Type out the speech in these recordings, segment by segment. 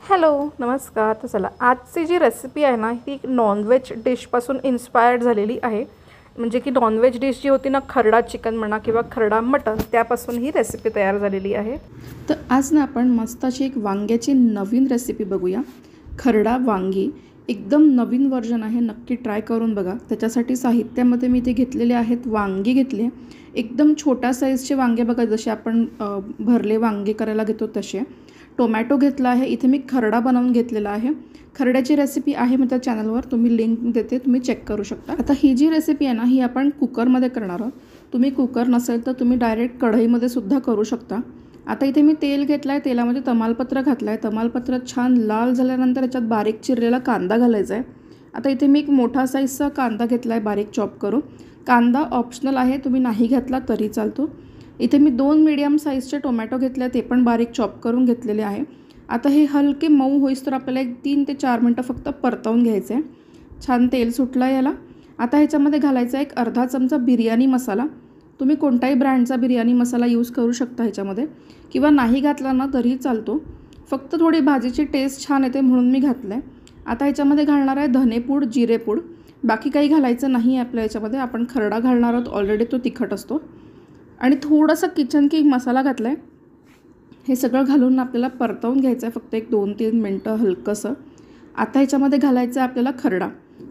Hello नमस्कार. तर चला आजची जी रेसिपी आहे ना ती नॉनव्हेज डिशपासून इन्स्पायर्ड झालेली आहे. म्हणजे की नॉनव्हेज डिश जी होती ना खरडा चिकन म्हणा किंवा खरडा मटन त्यापासून ही रेसिपी तयार झालेली आहे. तर आज ना आपण मस्त अशी एक वांग्याची नवीन रेसिपी बघूया. खरडा वांगी एकदम नवीन व्हर्जन आहे, नक्की ट्राय करून बघा. त्याच्यासाठी साहित्यामध्ये मी ते घेतलेले आहेत. वांगी घेतले, एकदम छोट्या साईजचे वांगे बघा, जसे आपण भरले वांगे करायला घेतो तसे. टोमॅटो घेतला आहे. इथे मी खरडा बनवून घेतलेला आहे. खरड्याची रेसिपी आहे मी त्या चॅनलवर, तुम्ही लिंक देते, तुम्ही चेक करू शकता. आता ही जी रेसिपी आहे ना ही आपण कुकरमध्ये करणार आहोत. तुम्ही कुकर नसेल तर तुम्ही डायरेक्ट कढईमध्ये सुद्धा करू शकता. आता इथे मी तेल घेतलं आहे, तेलामध्ये तमालपत्र घातलं आहे. तमालपत्र छान लाल झाल्यानंतर याच्यात बारीक चिरलेला कांदा घालायचा आहे. आता इथे मी एक मोठा साईजचा कांदा घेतला आहे बारीक चॉप करून. कांदा ऑप्शनल आहे, तुम्ही नाही घातला तरी चालतो. इथे मी 2 मीडियम साईजचे टोमॅटो घेतले, ते पण बारीक चॉप करून घेतलेले आहे. आता हे हलके मऊ होईस तर आपल्याला एक 3 ते 4 मिनटं फक्त परतवून घ्यायचं आहे. छान तेल सुटलं आहे याला. आता ह्याच्यामध्ये घालायचा एक अर्धा चमचा बिर्याणी मसाला. तुम्ही कोणताही ब्रँडचा बिर्याणी मसाला यूज करू शकता ह्याच्यामध्ये, किंवा नाही घातला ना तरी चालतो. फक्त थोडी भाजीची टेस्ट छान येते म्हणून मी घातलं आहे. आता ह्याच्यामध्ये घालणार आहे धनेपूड, जिरेपूड. बाकी काही घालायचं नाही आहे आपल्या ह्याच्यामध्ये. आपण खरडा घालणार आहोत, ऑलरेडी तो तिखट असतो. आणि थोडासा किचन किंग मसाला घातला आहे. हे सगळं घालून आपल्याला परतवून घ्यायचं आहे फक्त एक 2-3 मिनटं हलकंसं. आता ह्याच्यामध्ये घालायचं आहे आपल्याला खरडा.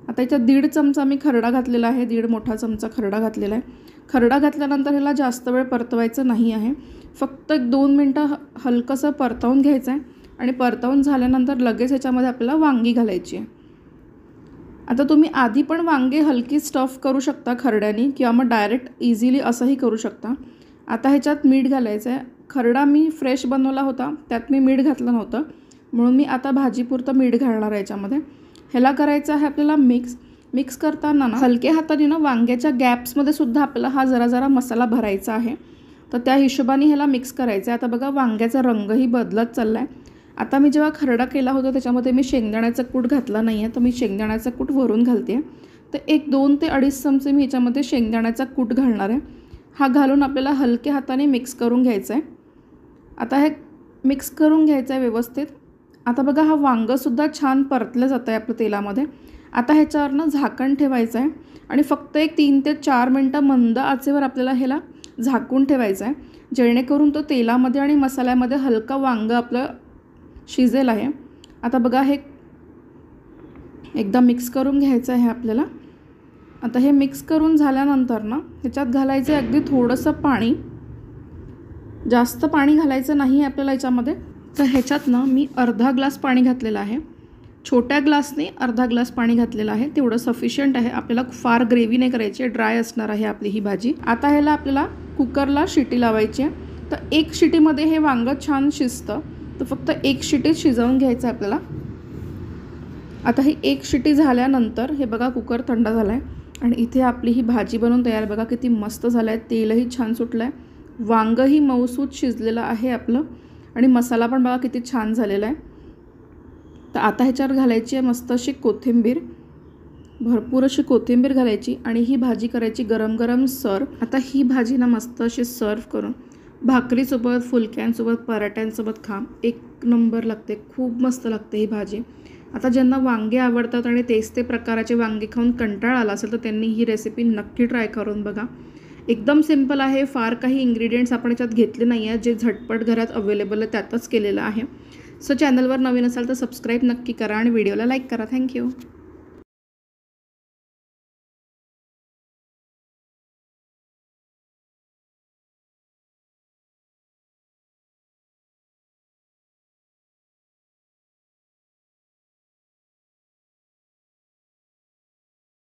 आता याच्यात 1.5 चमचा मी खरडा घातलेला आहे, 1.5 मोठा चमचा खरडा घातलेला आहे. खरडा घातल्यानंतर ह्याला जास्त वेळ परतवायचं नाही आहे, फक्त एक 2 मिनटं हलकंसं परतवून घ्यायचं आहे. आणि परतवून झाल्यानंतर लगेच ह्याच्यामध्ये आपल्याला वांगी घालायची आहे. आता तुम्ही आधी पण वांगे हलकी स्टफ करू शकता खरड्यानी, किंवा मग डायरेक्ट इझिली असंही करू शकता. आता ह्याच्यात मीठ घालायचं आहे. खरडा मी फ्रेश बनवला होता, त्यात मी मीठ घातलं नव्हतं, म्हणून मी आता भाजीपुरतं मीठ घालणार आहे याच्यामध्ये. ह्याला करायचं आहे आपल्याला मिक्स करताना ना हलक्या हाताने ना वांग्याच्या गॅप्समध्ये सुद्धा आपल्याला हा जरा जरा मसाला भरायचा आहे. तर त्या हिशोबाने ह्याला मिक्स करायचं आहे. आता बघा वांग्याचा रंगही बदलत चालला आहे. आता मी जेव्हा खरडा केला होता त्याच्यामध्ये मी शेंगदाण्याचा कूट घातला नाही आहे, तर मी शेंगदाण्याचा कूट वरून घालते. तर एक 2 ते 2.5 चमचे मी ह्याच्यामध्ये शेंगदाण्याचा कूट घालणार आहे. हा घालून आपल्याला हलक्या हाताने मिक्स करून घ्यायचं आहे. आता हे मिक्स करून घ्यायचं आहे व्यवस्थित. आता बघा हा वांगंसुद्धा छान परतलं जातं आहे आपल्या तेलामध्ये. आता ह्याच्यावरनं झाकण ठेवायचं आहे आणि फक्त एक 3 ते 4 मिनटं मंद आचेवर आपल्याला ह्याला झाकून ठेवायचं आहे, जेणेकरून तो तेलामध्ये आणि मसाल्यामध्ये हलका वांगं आपलं शिजेल आहे. आता बघा हे एकदा मिक्स करून घ्यायचं आहे आपल्याला. आता हे मिक्स करून झाल्यानंतर ना ह्याच्यात घालायचं आहे अगदी थोडंसं पाणी. जास्त पाणी घालायचं नाही आहे आपल्याला याच्यामध्ये. तर ह्याच्यात ना मी अर्धा ग्लास पाणी घातलेलं आहे. छोट्या ग्लासने अर्धा ग्लास पाणी घातलेलं आहे, तेवढं सफिशियंट आहे. आपल्याला फार ग्रेव्ही नाही करायची, ड्राय असणार आहे आपली ही भाजी. आता ह्याला आपल्याला कुकरला शिटी लावायची आहे. तर 1 शिटीमध्ये हे वांगं छान शिजतं, तर फक्त 1 शिटीत शिजवून घ्यायचं आहे आपल्याला. आता ही 1 शिटी झाल्यानंतर हे बघा कुकर थंड झाला आहे आणि इथे आपली ही भाजी बनवून तयार. बघा किती मस्त झालं आहे, तेलही छान सुटलं आहे, वांगंही मऊसूत शिजलेलं आहे आपलं, आणि मसाला पण बघा किती छान झालेला आहे. तर आता ह्याच्यावर घालायची आहे मस्त अशी कोथिंबीर, भरपूर अशी कोथिंबीर घालायची आणि ही भाजी करायची गरम गरम सर्व. आता ही भाजी ना मस्त अशी सर्व करून भाकरीसोबत, फुलक्यांसोबत, पराठ्यांसोबत खा, एक नंबर लागते, खूप मस्त लागते ही भाजी. आता ज्यांना वांगे आवडतात आणि तेच ते प्रकाराचे वांगे खाऊन कंटाळा आला असेल तर त्यांनी ही रेसिपी नक्की ट्राय करून बघा. एकदम सिंपल आहे, फार काही इन्ग्रेडियंट्स आपण याच्यात घेतले नाही आहेत, जे झटपट घरात अवेलेबल आहे त्यातच केलेलं आहे. सो चॅनलवर नवीन असाल तर सबस्क्राईब नक्की करा आणि व्हिडिओला लाईक करा. थँक्यू.